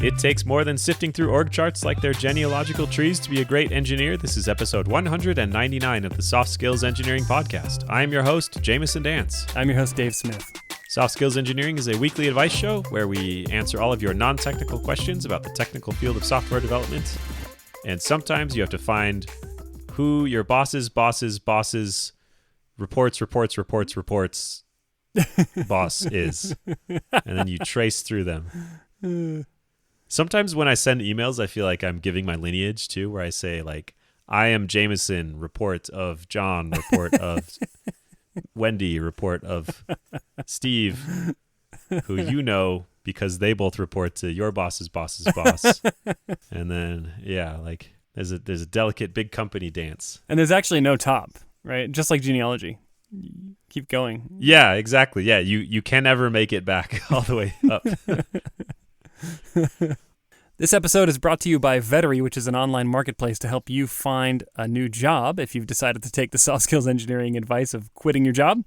It takes more than sifting through org charts like their genealogical trees to be a great engineer. This is episode 199 of the Soft Skills Engineering Podcast. I am your host, Jamison and Dave. I'm your host, Dave Smith. Soft Skills Engineering is a weekly advice show where we answer all of your non-technical questions about the technical field of software development. And sometimes you have to find who your boss's boss is. And then you trace through them. Sometimes when I send emails, I feel like I'm giving my lineage too, where I say like, I am Jamison, report of John, report of Wendy, report of Steve, who you know because they both report to your boss's boss. And then, yeah, like there's a delicate big company dance. And there's actually no top, right? Just like genealogy. Keep going. Yeah, exactly. Yeah, you can never make it back all the way up. This episode is brought to you by Vettery, which is an online marketplace to help you find a new job if you've decided to take the soft skills engineering advice of quitting your job.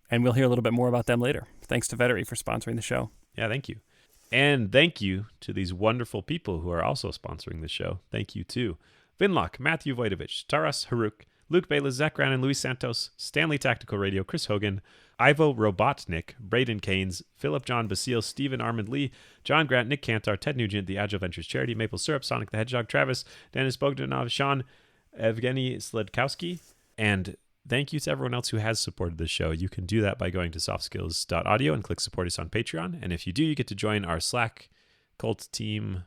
And we'll hear a little bit more about them later. Thanks to Vettery for sponsoring the show. Yeah, thank you. And thank you to these wonderful people who are also sponsoring the show. Thank you to Vinlock, Matthew Voidovich, Taras Haruk, Luke Bayless, Zach Grannon, Luis Santos, Stanley Tactical Radio, Chris Hogan, Ivo Robotnik, Braden Keynes, Philip John Basile, Stephen Armand Lee, John Grant, Nick Cantor, Ted Nugent, The Agile Ventures Charity, Maple Syrup, Sonic the Hedgehog, Travis, Dennis Bogdanov, Sean, Evgeny Sledkowski, and thank you to everyone else who has supported this show. You can do that by going to softskills.audio and click support us on Patreon. And if you do, you get to join our Slack cult team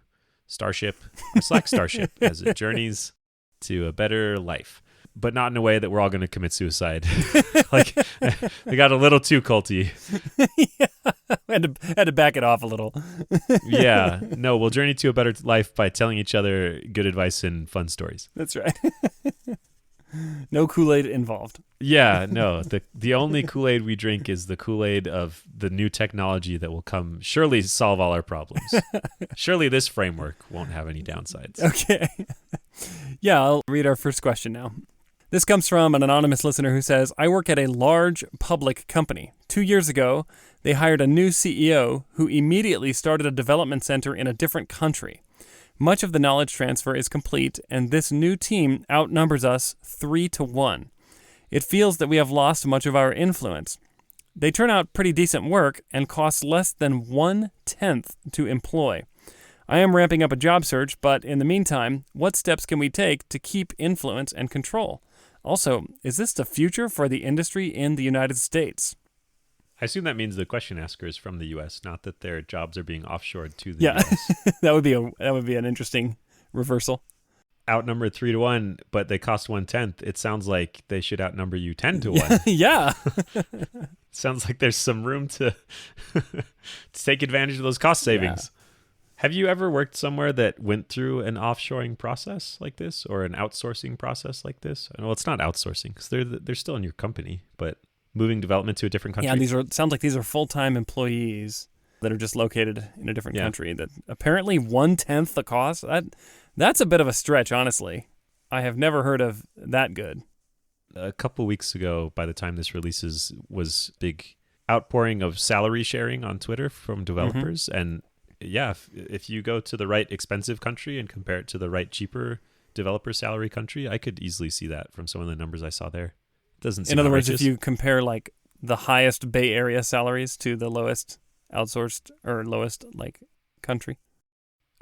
starship, our Slack starship, as it journeys to a better life. But not in a way that we're all going to commit suicide. Like, they got a little too culty. Yeah, had to back it off a little. Yeah. No, we'll journey to a better life by telling each other good advice and fun stories. That's right. No Kool-Aid involved. Yeah, no. The only Kool-Aid we drink is the Kool-Aid of the new technology that will come, surely solve all our problems. Surely this framework won't have any downsides. Okay. Yeah, I'll read our first question now. This comes from an anonymous listener who says, I work at a large public company. 2 years ago, they hired a new CEO who immediately started a development center in a different country. Much of the knowledge transfer is complete, and this new team outnumbers us 3-1. It feels that we have lost much of our influence. They turn out pretty decent work and cost less than 1/10 to employ. I am ramping up a job search, but in the meantime, what steps can we take to keep influence and control? Also, is this the future for the industry in the United States? I assume that means the question asker is from the U.S., not that their jobs are being offshored to the U.S. that would be an interesting reversal. Outnumbered 3-1, but they cost 1/10. It sounds like they should outnumber you 10-1. Yeah. Sounds like there's some room to take advantage of those cost savings. Yeah. Have you ever worked somewhere that went through an offshoring process like this or an outsourcing process like this? Well, it's not outsourcing because they're still in your company, but moving development to a different country. Yeah, sounds like these are full-time employees that are just located in a different country that apparently 1/10 the cost. That's a bit of a stretch, honestly. I have never heard of that good. A couple weeks ago, by the time this releases, was big outpouring of salary sharing on Twitter from developers. Mm-hmm. And yeah, if you go to the right expensive country and compare it to the right cheaper developer salary country, I could easily see that from some of the numbers I saw there. It doesn't seem in other words, outrageous. If you compare like the highest Bay Area salaries to the lowest outsourced or lowest like country.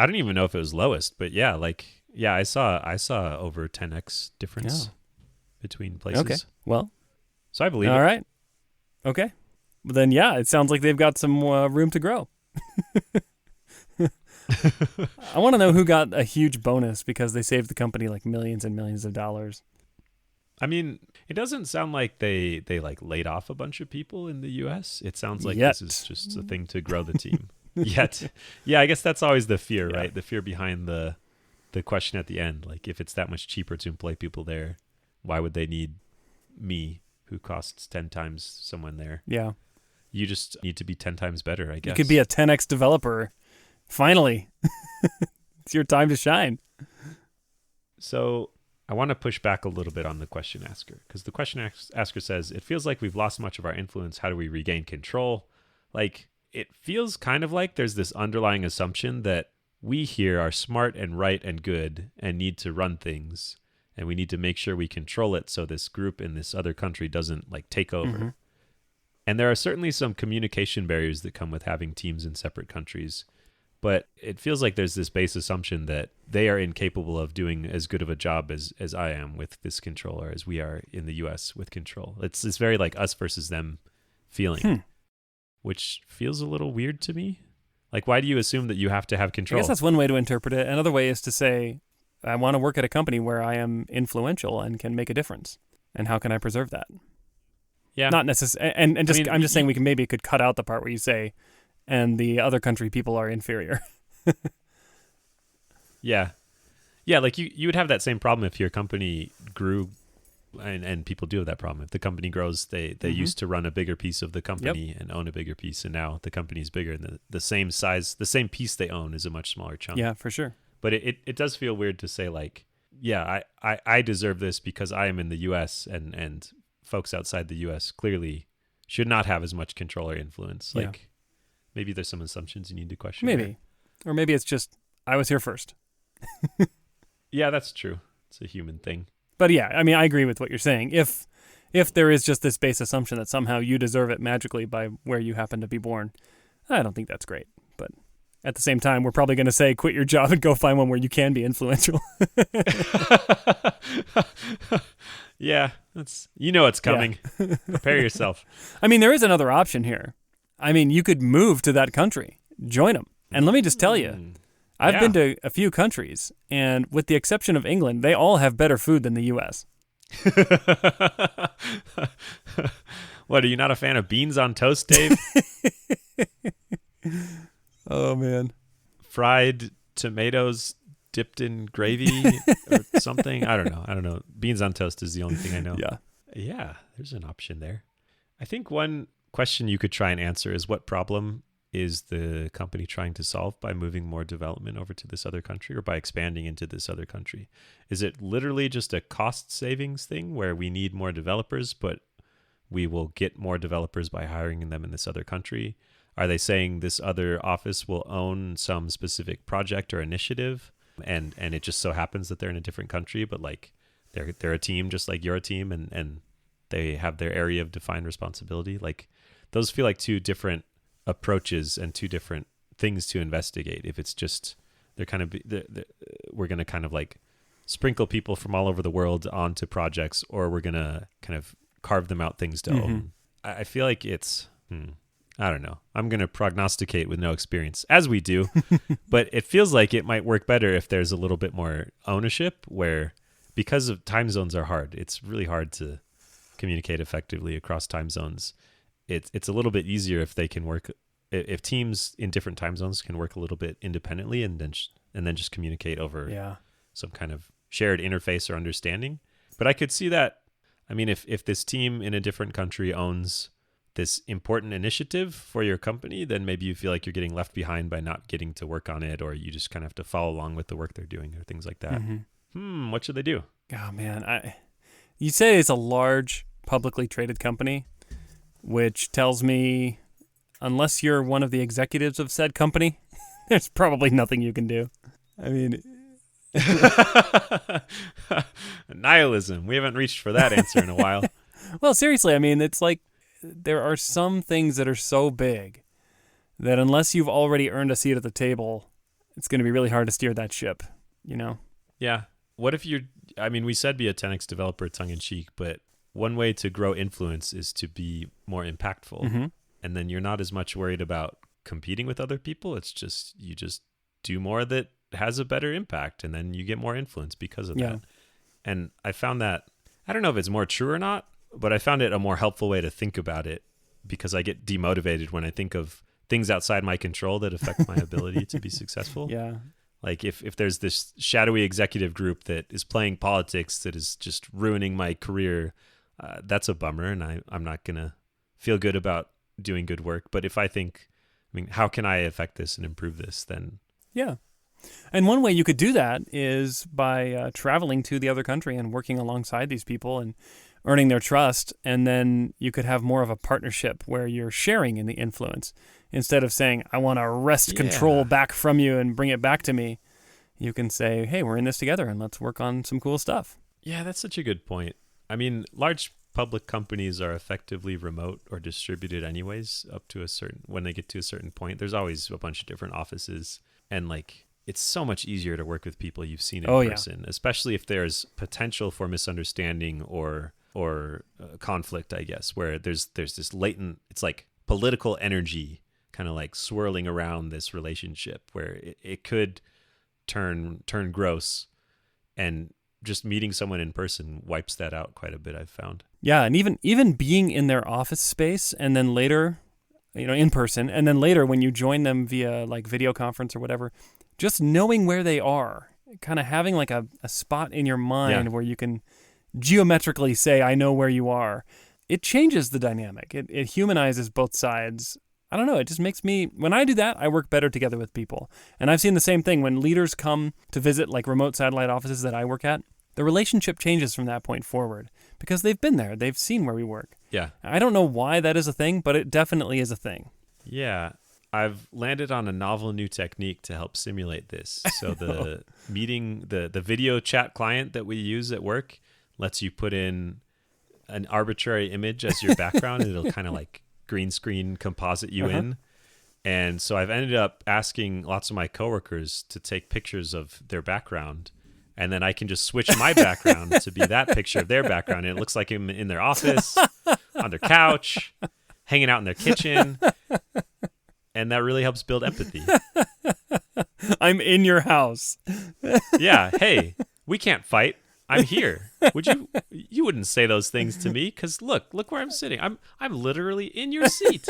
I don't even know if it was lowest, but yeah, I saw over 10x difference between places. Okay. Well, so I believe all it. right. Okay. Well, then, yeah, it sounds like they've got some room to grow. I want to know who got a huge bonus because they saved the company like millions and millions of dollars. I mean, it doesn't sound like they like laid off a bunch of people in the U.S. It sounds like this is just a thing to grow the team. Yet. Yeah, I guess that's always the fear, right? The fear behind the question at the end. Like, if it's that much cheaper to employ people there, why would they need me, who costs 10 times someone there? Yeah. You just need to be 10 times better, I guess. You could be a 10x developer. Finally. It's your time to shine. So I want to push back a little bit on the question asker, because the question asker says, it feels like we've lost much of our influence. How do we regain control? Like, it feels kind of like there's this underlying assumption that we here are smart and right and good and need to run things, and we need to make sure we control it so this group in this other country doesn't like take over. Mm-hmm. And there are certainly some communication barriers that come with having teams in separate countries. But it feels like there's this base assumption that they are incapable of doing as good of a job as I am with this control, or as we are in the US with control. It's very like us versus them feeling, which feels a little weird to me. Like, why do you assume that you have to have I control? guess that's one way to interpret it. Another way is to say, I want to work at a company where I am influential and can make a difference. And how can I preserve that? Yeah. Not necessarily. And just, I'm just saying we could cut out the part where you say, and the other country people are inferior. Yeah. Yeah, like you would have that same problem if your company grew, and people do have that problem. If the company grows, they used to run a bigger piece of the company and own a bigger piece, and now the company's bigger, and the same size, the same piece they own is a much smaller chunk. Yeah, for sure. But it does feel weird to say like, yeah, I deserve this because I am in the US, and folks outside the US clearly should not have as much control or influence. Like, maybe there's some assumptions you need to question. Maybe. There. Or maybe it's just, I was here first. Yeah, that's true. It's a human thing. But yeah, I mean, I agree with what you're saying. If there is just this base assumption that somehow you deserve it magically by where you happen to be born, I don't think that's great. But at the same time, we're probably going to say, quit your job and go find one where you can be influential. Yeah, it's coming. Yeah. Prepare yourself. I mean, there is another option here. I mean, you could move to that country, join them. And let me just tell you, I've been to a few countries, and with the exception of England, they all have better food than the U.S. What, are you not a fan of beans on toast, Dave? Oh, man. Fried tomatoes dipped in gravy or something? I don't know. Beans on toast is the only thing I know. Yeah, there's an option there. I think one question you could try and answer is, what problem is the company trying to solve by moving more development over to this other country, or by expanding into this other country? Is it literally just a cost savings thing where we need more developers, but we will get more developers by hiring them in this other country? Are they saying this other office will own some specific project or initiative, and it just so happens that they're in a different country, but like they're a team just like you're a team, and they have their area of defined responsibility? Like, those feel like two different approaches and two different things to investigate. If it's just we're going to kind of like sprinkle people from all over the world onto projects, or we're going to kind of carve them out things to own. I feel like it's I don't know. I'm going to prognosticate with no experience, as we do, but it feels like it might work better if there's a little bit more ownership, where, because of time zones are hard, it's really hard to communicate effectively across time zones. It's a little bit easier if they can work, if teams in different time zones can work a little bit independently, and then just communicate over some kind of shared interface or understanding. But I could see that. I mean, if this team in a different country owns this important initiative for your company, then maybe you feel like you're getting left behind by not getting to work on it, or you just kind of have to follow along with the work they're doing, or things like that. What should they do? Oh, man. You say it's a large publicly traded company, which tells me, unless you're one of the executives of said company, there's probably nothing you can do. I mean... Nihilism. We haven't reached for that answer in a while. Well, seriously, I mean, it's like there are some things that are so big that unless you've already earned a seat at the table, it's going to be really hard to steer that ship, you know? Yeah. What if we said be a 10x developer tongue-in-cheek, but one way to grow influence is to be more impactful. And then you're not as much worried about competing with other people. It's just, you just do more that has a better impact, and then you get more influence because of that. And I found that, I don't know if it's more true or not, but I found it a more helpful way to think about it, because I get demotivated when I think of things outside my control that affect my ability to be successful. Yeah. Like if there's this shadowy executive group that is playing politics that is just ruining my career, that's a bummer, and I'm not going to feel good about doing good work. But if I think, how can I affect this and improve this, then... Yeah. And one way you could do that is by traveling to the other country and working alongside these people. And earning their trust, and then you could have more of a partnership where you're sharing in the influence. Instead of saying, I want to wrest control back from you and bring it back to me, you can say, hey, we're in this together and let's work on some cool stuff. Yeah, that's such a good point. I mean, large public companies are effectively remote or distributed anyways up to when they get to a certain point. There's always a bunch of different offices, and like, it's so much easier to work with people you've seen in person, especially if there's potential for misunderstanding or conflict, I guess, where there's this latent, it's like political energy kind of like swirling around this relationship where it could turn gross, and just meeting someone in person wipes that out quite a bit, I've found. Yeah, and even being in their office space and then later, in person, and then later when you join them via like video conference or whatever, just knowing where they are, kind of having like a spot in your mind where you can geometrically say, I know where you are. It changes the dynamic. It humanizes both sides. I don't know. It just makes me, when I do that, I work better together with people. And I've seen the same thing when leaders come to visit like remote satellite offices that I work at. The relationship changes from that point forward because they've been there. They've seen where we work. Yeah. I don't know why that is a thing, but it definitely is a thing. Yeah. I've landed on a novel new technique to help simulate this. So the the video chat client that we use at work lets you put in an arbitrary image as your background, and it'll kind of like green screen composite you in. And so I've ended up asking lots of my coworkers to take pictures of their background, and then I can just switch my background to be that picture of their background. And it looks like I'm in their office, on their couch, hanging out in their kitchen. And that really helps build empathy. I'm in your house. Yeah. Hey, we can't fight. I'm here. You wouldn't say those things to me because look where I'm sitting. I'm literally in your seat.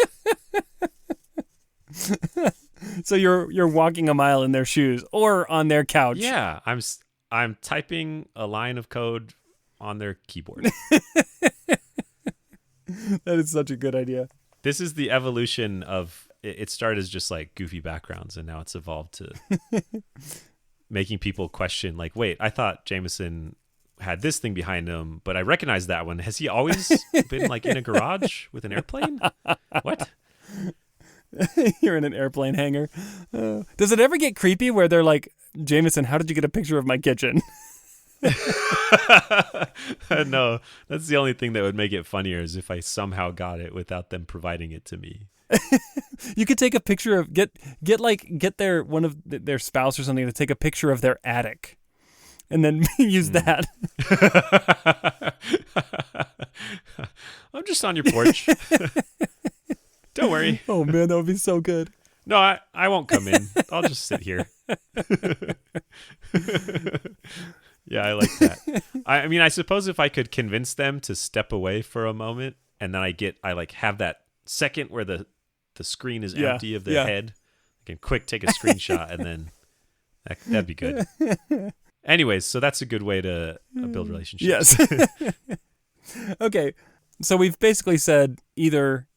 So you're walking a mile in their shoes or on their couch. Yeah, I'm typing a line of code on their keyboard. That is such a good idea. This is the evolution of it. Started as just like goofy backgrounds, and now it's evolved to making people question, like, wait, I thought Jamison had this thing behind him, but I recognize that one. Has he always been like in a garage with an airplane? What? You're in an airplane hangar. Does it ever get creepy where they're like, Jamison, how did you get a picture of my kitchen? No, that's the only thing that would make it funnier is if I somehow got it without them providing it to me. You could take a picture of get their one of their spouse or something to take a picture of their attic, and then use that. I'm just on your porch. Don't worry. Oh man, that would be so good. No, I won't come in. I'll just sit here. Yeah, I like that. I mean, I suppose if I could convince them to step away for a moment, and then I like have that second where the screen is empty of their head, I can quick take a screenshot, and then that'd be good. Anyways, so that's a good way to build relationships. Yes. Okay, so we've basically said either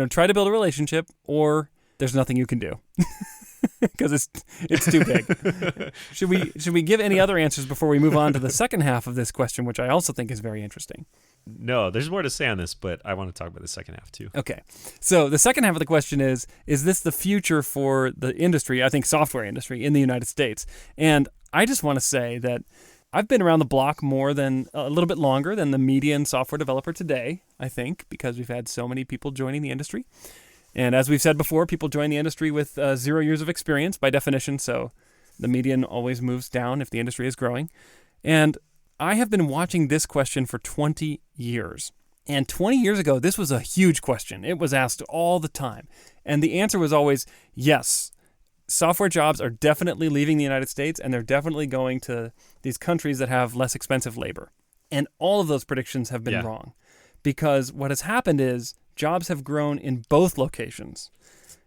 try to build a relationship, or there's nothing you can do. Because it's too big. Should we give any other answers before we move on to the second half of this question, which I also think is very interesting? No, there's more to say on this, but I want to talk about the second half too. Okay. So the second half of the question is this the future for the industry, I think software industry in the United States? And I just want to say that I've been around the block a little bit longer than the median software developer today, I think, because we've had so many people joining the industry. And as we've said before, people join the industry with 0 years of experience by definition, so the median always moves down if the industry is growing. And I have been watching this question for 20 years. And 20 years ago, this was a huge question. It was asked all the time. And the answer was always, yes, software jobs are definitely leaving the United States, and they're definitely going to these countries that have less expensive labor. And all of those predictions have been wrong. Because what has happened is jobs have grown in both locations.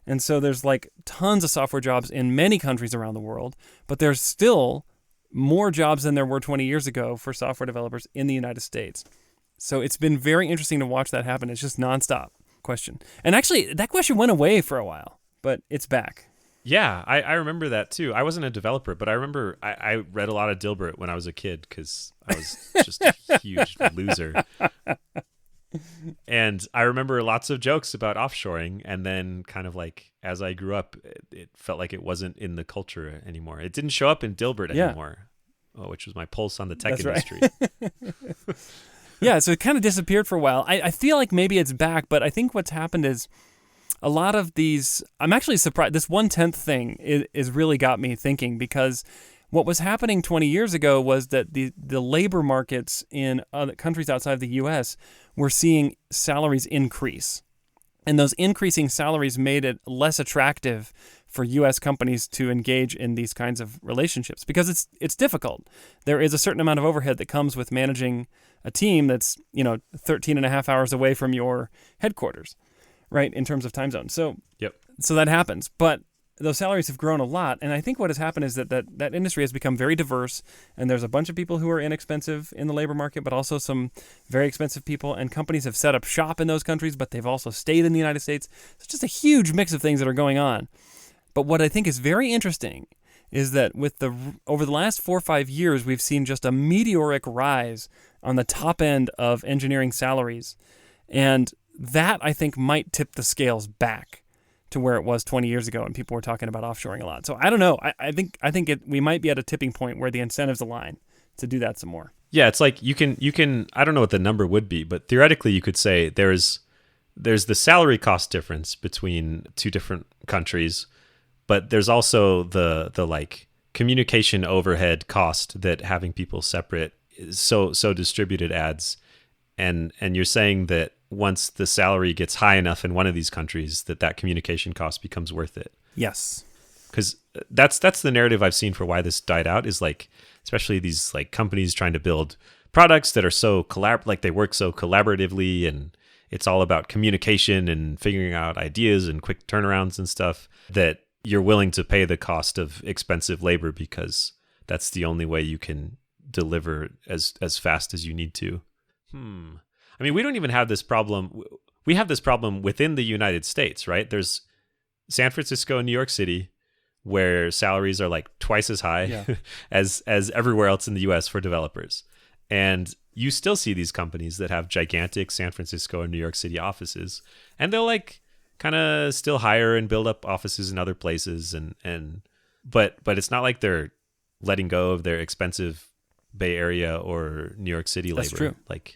And so there's like tons of software jobs in many countries around the world, but there's still more jobs than there were 20 years ago for software developers in the United States. So it's been very interesting to watch that happen. It's just nonstop question. And actually, that question went away for a while, but it's back. Yeah, I remember that too. I wasn't a developer, but I remember I read a lot of Dilbert when I was a kid because I was just a huge loser. And I remember lots of jokes about offshoring. And then kind of like as I grew up, it felt like it wasn't in the culture anymore. It didn't show up in Dilbert anymore, which was my pulse on the tech industry. Right. Yeah, so it kind of disappeared for a while. I feel like maybe it's back, but I think what's happened is a lot of these, I'm actually surprised. This 1/10 thing is really got me thinking, because what was happening 20 years ago was that the labor markets in other countries outside the U.S. were seeing salaries increase. And those increasing salaries made it less attractive for U.S. companies to engage in these kinds of relationships because it's difficult. There is a certain amount of overhead that comes with managing a team that's 13 and a half hours away from your headquarters, right, in terms of time zone. So that happens. But those salaries have grown a lot. And I think what has happened is that industry has become very diverse. And there's a bunch of people who are inexpensive in the labor market, but also some very expensive people. And companies have set up shop in those countries, but they've also stayed in the United States. It's just a huge mix of things that are going on. But what I think is very interesting is that over the last 4 or 5 years, we've seen just a meteoric rise on the top end of engineering salaries. And that, I think, might tip the scales back to where it was 20 years ago, and people were talking about offshoring a lot. So I don't know. I think we might be at a tipping point where the incentives align to do that some more. Yeah, it's like you can. I don't know what the number would be, but theoretically, you could say there's the salary cost difference between two different countries, but there's also the like communication overhead cost that having people separate so distributed adds, and you're saying that once the salary gets high enough in one of these countries, that communication cost becomes worth it. Yes. Because that's the narrative I've seen for why this died out, is like, especially these like companies trying to build products that are so they work so collaboratively, and it's all about communication and figuring out ideas and quick turnarounds and stuff, that you're willing to pay the cost of expensive labor because that's the only way you can deliver as fast as you need to. I mean, we don't even have this problem. We have this problem within the United States, right? There's San Francisco and New York City, where salaries are like twice as high as everywhere else in the US for developers. And you still see these companies that have gigantic San Francisco and New York City offices, and they'll like kind of still hire and build up offices in other places. But it's not like they're letting go of their expensive Bay Area or New York City labor. That's true. Like,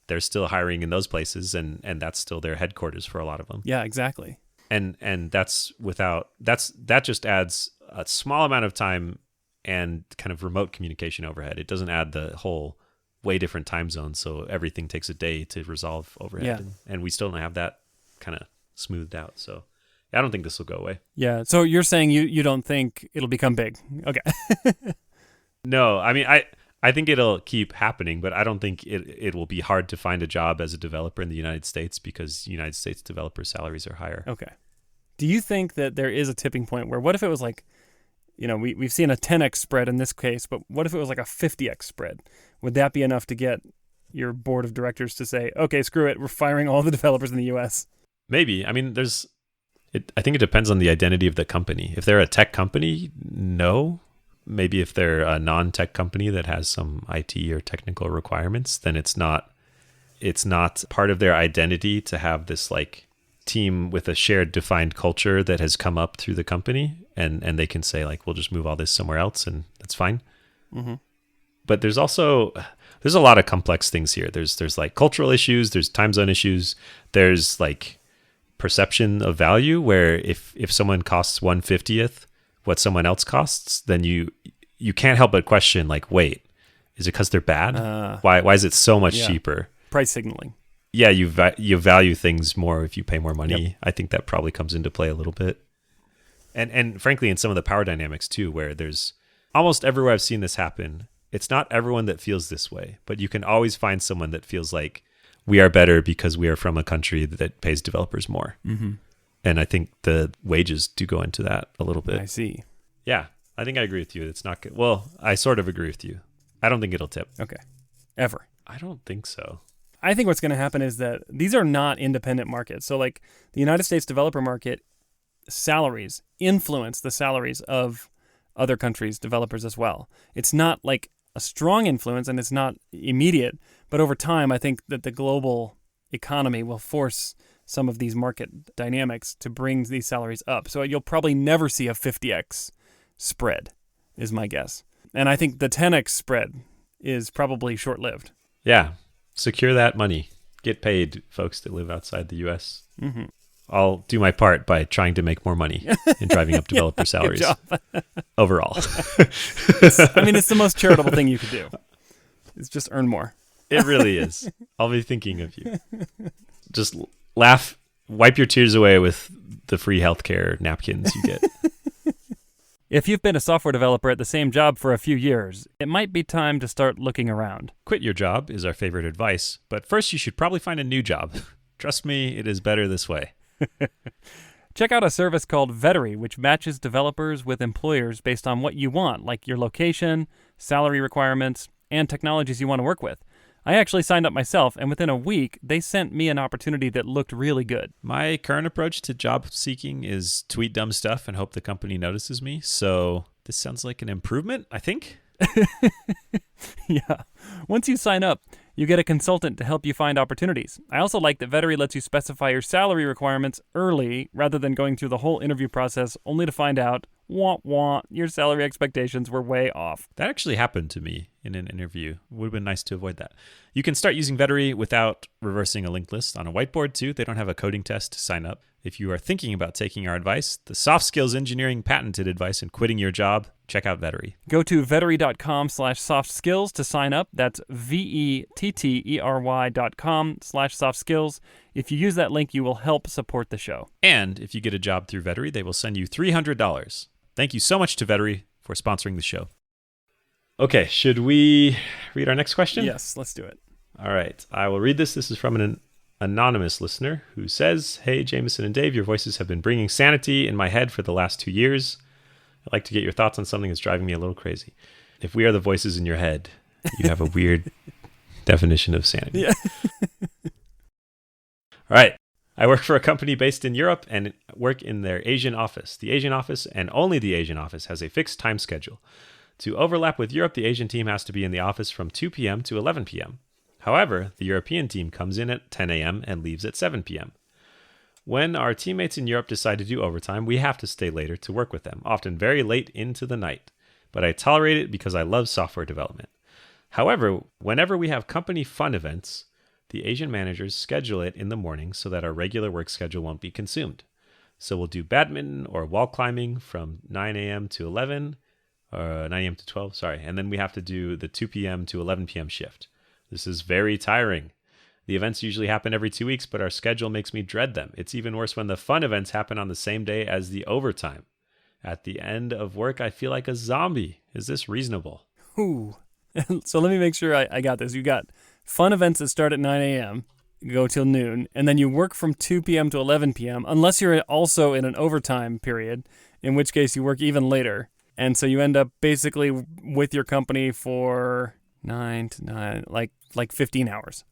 they're still hiring in those places, and that's still their headquarters for a lot of them. Yeah, exactly. And that just adds a small amount of time and kind of remote communication overhead. It doesn't add the whole way different time zones, so everything takes a day to resolve overhead. Yeah. And we still don't have that kind of smoothed out. So I don't think this will go away. Yeah. So you're saying you don't think it'll become big? Okay. No, I mean, I think it'll keep happening, but I don't think it will be hard to find a job as a developer in the United States because United States developer salaries are higher. Okay. Do you think that there is a tipping point where, what if it was like, we've seen a 10x spread in this case, but what if it was like a 50x spread? Would that be enough to get your board of directors to say, okay, screw it, we're firing all the developers in the U.S.? Maybe. I mean, I think it depends on the identity of the company. If they're a tech company, no. Maybe if they're a non-tech company that has some IT or technical requirements, then it's not part of their identity to have this like team with a shared defined culture that has come up through the company, and they can say like, we'll just move all this somewhere else and that's fine. Mm-hmm. But there's a lot of complex things here. There's like cultural issues, there's time zone issues, there's like perception of value, where if someone costs 1/50th what someone else costs, then you can't help but question like, wait, is it because they're bad? Why is it so much cheaper? Price signaling. Yeah, you value things more if you pay more money. Yep. I think that probably comes into play a little bit. And frankly, in some of the power dynamics too, where there's almost everywhere I've seen this happen, it's not everyone that feels this way, but you can always find someone that feels like we are better because we are from a country that pays developers more. Mm-hmm. And I think the wages do go into that a little bit. I see. Yeah, I think I agree with you. It's not good. Well, I sort of agree with you. I don't think it'll tip. Okay. Ever. I don't think so. I think what's going to happen is that these are not independent markets. So like the United States developer market salaries influence the salaries of other countries' developers as well. It's not like a strong influence and it's not immediate, but over time, I think that the global economy will force some of these market dynamics to bring these salaries up. So you'll probably never see a 50x spread, is my guess. And I think the 10x spread is probably short-lived. Yeah. Secure that money. Get paid, folks that live outside the U.S. Mm-hmm. I'll do my part by trying to make more money in driving up developer salaries overall. It's the most charitable thing you could do. It's just earn more. It really is. I'll be thinking of you. Just laugh, wipe your tears away with the free healthcare napkins you get. If you've been a software developer at the same job for a few years, it might be time to start looking around. Quit your job is our favorite advice, but first you should probably find a new job. Trust me, it is better this way. Check out a service called Vettery, which matches developers with employers based on what you want, like your location, salary requirements, and technologies you want to work with. I actually signed up myself, and within a week, they sent me an opportunity that looked really good. My current approach to job seeking is tweet dumb stuff and hope the company notices me, so this sounds like an improvement, I think. Yeah. Once you sign up, you get a consultant to help you find opportunities. I also like that Vettery lets you specify your salary requirements early rather than going through the whole interview process only to find out, your salary expectations were way off. That actually happened to me in an interview. Would have been nice to avoid that. You can start using Vettery without reversing a linked list on a whiteboard too. They don't have a coding test to sign up. If you are thinking about taking our advice, the soft skills engineering patented advice in quitting your job, check out Vettery. Go to vettery.com/softskills to sign up. That's vettery.com/softskills. If you use that link, you will help support the show. And if you get a job through Vettery, they will send you $300. Thank you so much to Vettery for sponsoring the show. Okay, should we read our next question? Yes, let's do it. All right, I will read this. This is from an anonymous listener who says, "Hey, Jamison and Dave, your voices have been bringing sanity in my head for the last 2 years. I'd like to get your thoughts on something that's driving me a little crazy. If we are the voices in your head, you have a weird definition of sanity." Yeah. All right. I work for a company based in Europe and work in their Asian office. The Asian office, and only the Asian office, has a fixed time schedule. To overlap with Europe, the Asian team has to be in the office from 2 p.m. to 11 p.m. However, the European team comes in at 10 a.m. and leaves at 7 p.m. When our teammates in Europe decide to do overtime, we have to stay later to work with them, often very late into the night. But I tolerate it because I love software development. However, whenever we have company fun events, the Asian managers schedule it in the morning so that our regular work schedule won't be consumed. So we'll do badminton or wall climbing from 9 a.m. to 11, or 9 a.m. to 12, sorry. And then we have to do the 2 p.m. to 11 p.m. shift. This is very tiring. The events usually happen every 2 weeks, but our schedule makes me dread them. It's even worse when the fun events happen on the same day as the overtime. At the end of work, I feel like a zombie. Is this reasonable? Ooh. So let me make sure I got this. You got fun events that start at 9 a.m., go till noon, and then you work from 2 p.m. to 11 p.m., unless you're also in an overtime period, in which case you work even later. And so you end up basically with your company for 9 to 9, like 15 hours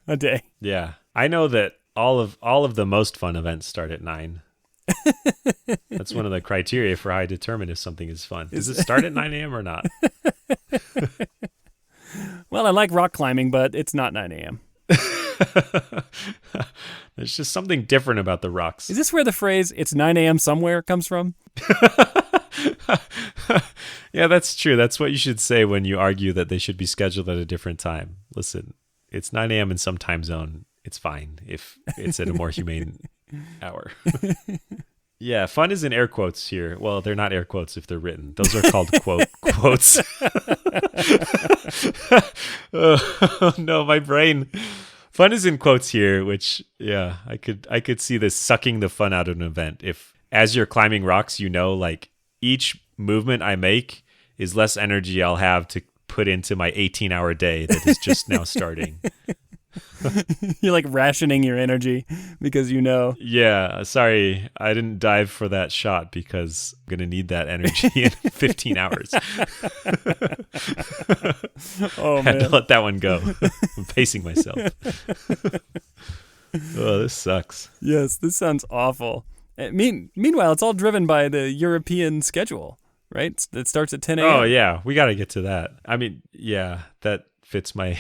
a day. Yeah. I know that all of the most fun events start at 9. That's one of the criteria for how I determine if something is fun. Does it start at 9 a.m. or not? Well, I like rock climbing, but it's not 9 a.m. There's just something different about the rocks. Is this where the phrase, it's 9 a.m. somewhere, comes from? Yeah, that's true. That's what you should say when you argue that they should be scheduled at a different time. Listen, it's 9 a.m. in some time zone. It's fine if it's at a more humane hour. Yeah, fun is in air quotes here. Well, they're not air quotes if they're written. Those are called quotes. Oh, no, my brain. Fun is in quotes here, which, yeah, I could see this sucking the fun out of an event. If, as you're climbing rocks, like each movement I make is less energy I'll have to put into my 18-hour day that is just now starting. You're like rationing your energy because Yeah, sorry, I didn't dive for that shot because I'm going to need that energy in 15 hours. Oh, man. I had to let that one go. I'm pacing myself. Oh, this sucks. Yes, this sounds awful. Meanwhile, it's all driven by the European schedule, right? It starts at 10 a.m. Oh yeah, we got to get to that. I mean, yeah, that fits my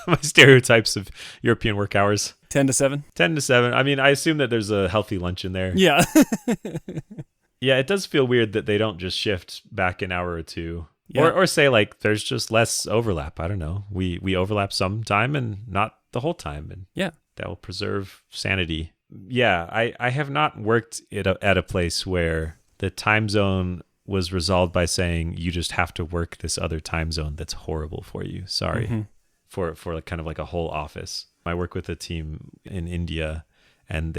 my stereotypes of European work hours. 10 to 7? 10 to 7. I mean, I assume that there's a healthy lunch in there. Yeah. Yeah, it does feel weird that they don't just shift back an hour or two. Yeah. Or say like there's just less overlap. I don't know. We overlap some time and not the whole time, and Yeah. that will preserve sanity. Yeah, I have not worked at a place where the time zone was resolved by saying you just have to work this other time zone that's horrible for you. Sorry. Mm-hmm. For like kind of like a whole office. I work with a team in India, and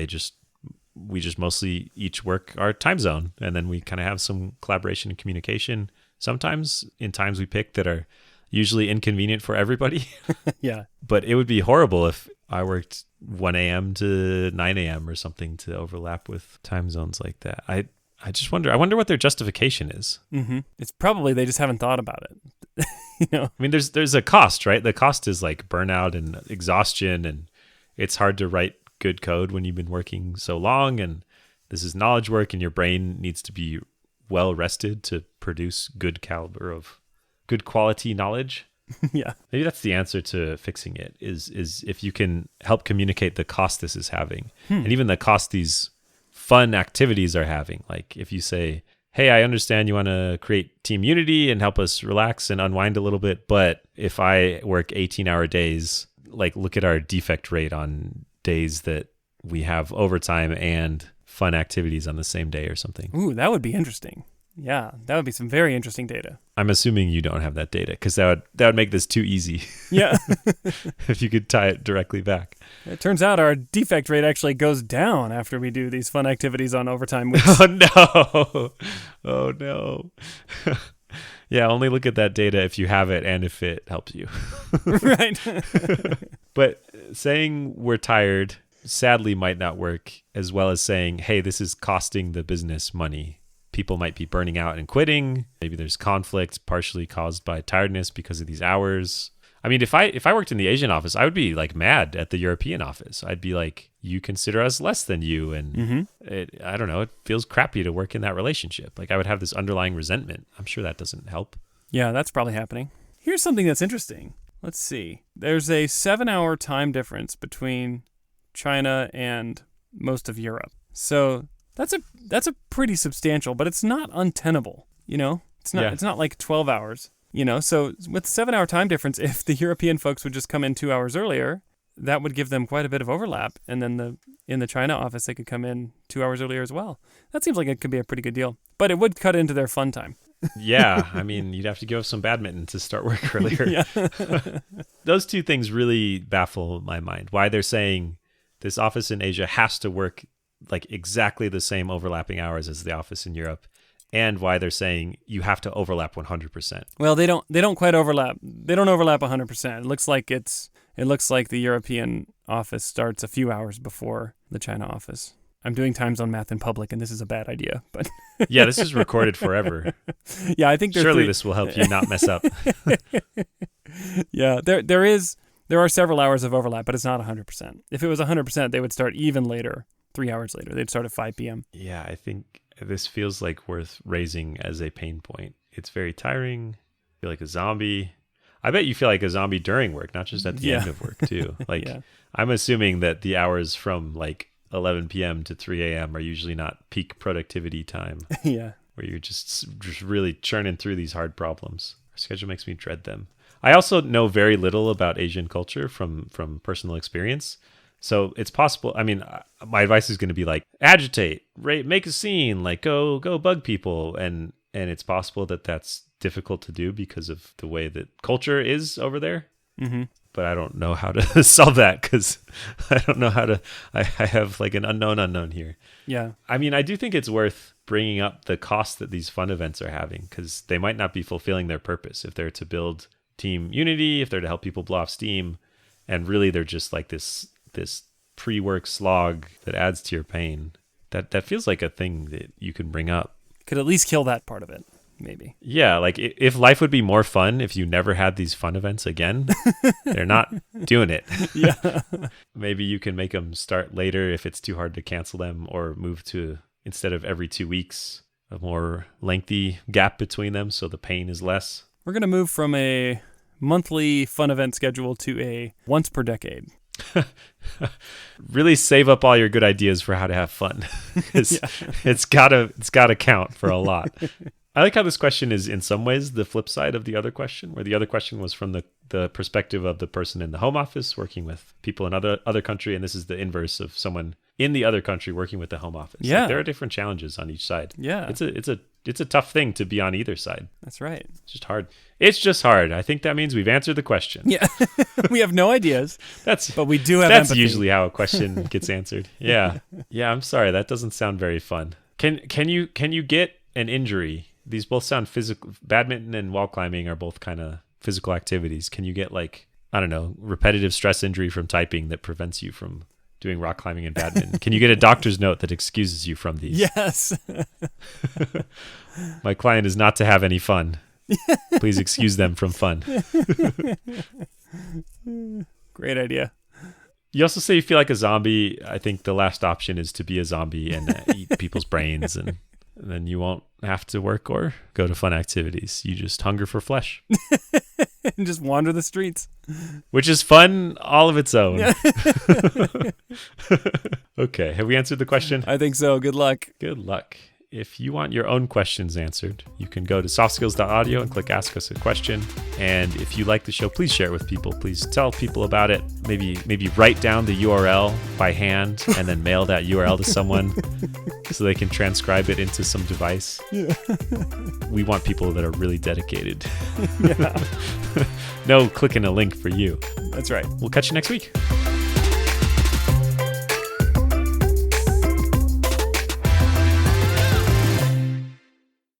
we just mostly each work our time zone, and then we kind of have some collaboration and communication sometimes in times we pick that are usually inconvenient for everybody. Yeah. But it would be horrible if I worked 1 a.m. to 9 a.m. or something to overlap with time zones like that. I just wonder. I wonder what their justification is. Mm-hmm. It's probably they just haven't thought about it. I mean, there's a cost, right? The cost is like burnout and exhaustion, and it's hard to write good code when you've been working so long, and this is knowledge work, and your brain needs to be well rested to produce good quality knowledge. Yeah. Maybe that's the answer to fixing it is if you can help communicate the cost this is having, and even the cost these fun activities are having. Like if you say, hey, I understand you want to create team unity and help us relax and unwind a little bit, but if I work 18-hour days, like look at our defect rate on days that we have overtime and fun activities on the same day or something. Ooh, that would be interesting. Yeah, that would be some very interesting data. I'm assuming you don't have that data because that would make this too easy. Yeah. If you could tie it directly back. It turns out our defect rate actually goes down after we do these fun activities on overtime weeks. Oh no. Oh no. Yeah, only look at that data if you have it and if it helps you. Right. But saying we're tired sadly might not work as well as saying, hey, this is costing the business money. People might be burning out and quitting. Maybe there's conflict partially caused by tiredness because of these hours. I mean, if I worked in the Asian office, I would be like mad at the European office. I'd be like, you consider us less than you. And I don't know, it feels crappy to work in that relationship. Like I would have this underlying resentment. I'm sure that doesn't help. Yeah, that's probably happening. Here's something that's interesting. Let's see. There's a 7-hour time difference between China and most of Europe. So that's a pretty substantial, but it's not untenable. It's not like 12 hours. So with 7-hour time difference, if the European folks would just come in 2 hours earlier, that would give them quite a bit of overlap. And then in the China office, they could come in 2 hours earlier as well. That seems like it could be a pretty good deal, but it would cut into their fun time. Yeah, I mean, you'd have to give up some badminton to start work earlier. Those two things really baffle my mind. Why they're saying this office in Asia has to work like exactly the same overlapping hours as the office in Europe, and why they're saying you have to overlap 100%. Well, they don't quite overlap. They don't overlap 100%. It looks like the European office starts a few hours before the China office. I'm doing time zone math in public, and this is a bad idea. But yeah, this is recorded forever. Yeah, I think surely this will help you not mess up. Yeah, there are several hours of overlap, but it's not 100%. If it was 100%, they would start even later, 3 hours later. They'd start at 5 p.m. Yeah, I think this feels like worth raising as a pain point. It's very tiring. I feel like a zombie. I bet you feel like a zombie during work, not just at the end of work too. Like I'm assuming that the hours from like 11 p.m. to 3 a.m. are usually not peak productivity time. Yeah. Where you're just really churning through these hard problems. Our schedule makes me dread them. I also know very little about Asian culture from personal experience. So it's possible. I mean, my advice is going to be like agitate, make a scene, like go bug people. And it's possible that that's difficult to do because of the way that culture is over there. Mm-hmm. But I don't know how to solve that because I don't know how to, I have like an unknown here. Yeah. I mean, I do think it's worth bringing up the cost that these fun events are having because they might not be fulfilling their purpose if they're to build team unity, if they're to help people blow off steam. And really they're just like this pre-work slog that adds to your pain. That feels like a thing that you can bring up. Could at least kill that part of it. Maybe. Yeah, like if life would be more fun if you never had these fun events again, they're not doing it. Yeah. Maybe you can make them start later if it's too hard to cancel them or move to instead of every 2 weeks, a more lengthy gap between them so the pain is less. We're going to move from a monthly fun event schedule to a once per decade. Really save up all your good ideas for how to have fun. It's gotta count for a lot. I like how this question is in some ways the flip side of the other question, where the other question was from the perspective of the person in the home office working with people in other country, and this is the inverse of someone in the other country working with the home office. Yeah. Like, there are different challenges on each side. Yeah. It's a tough thing to be on either side. That's right. It's just hard. It's just hard. I think that means we've answered the question. Yeah. We have no ideas. But we do have That's empathy. usually how a question gets answered. Yeah. Yeah, I'm sorry. That doesn't sound very fun. Can you get an injury? These both sound physical. Badminton and wall climbing are both kind of physical activities. Can you get, like, I don't know, repetitive stress injury from typing that prevents you from doing rock climbing and badminton? Can you get a doctor's note that excuses you from these? Yes. My client is not to have any fun. Please excuse them from fun. Great idea. You also say you feel like a zombie. I think the last option is to be a zombie and eat people's brains, and then you won't have to work or go to fun activities. You just hunger for flesh. And just wander the streets. Which is fun all of its own. Okay, have we answered the question? I think so. Good luck. Good luck. If you want your own questions answered, you can go to softskills.audio and click Ask Us a Question. And if you like the show, please share it with people. Please tell people about it. Maybe write down the URL by hand and then mail that URL to someone so they can transcribe it into some device. Yeah. We want people that are really dedicated. Yeah. No clicking a link for you. That's right. We'll catch you next week.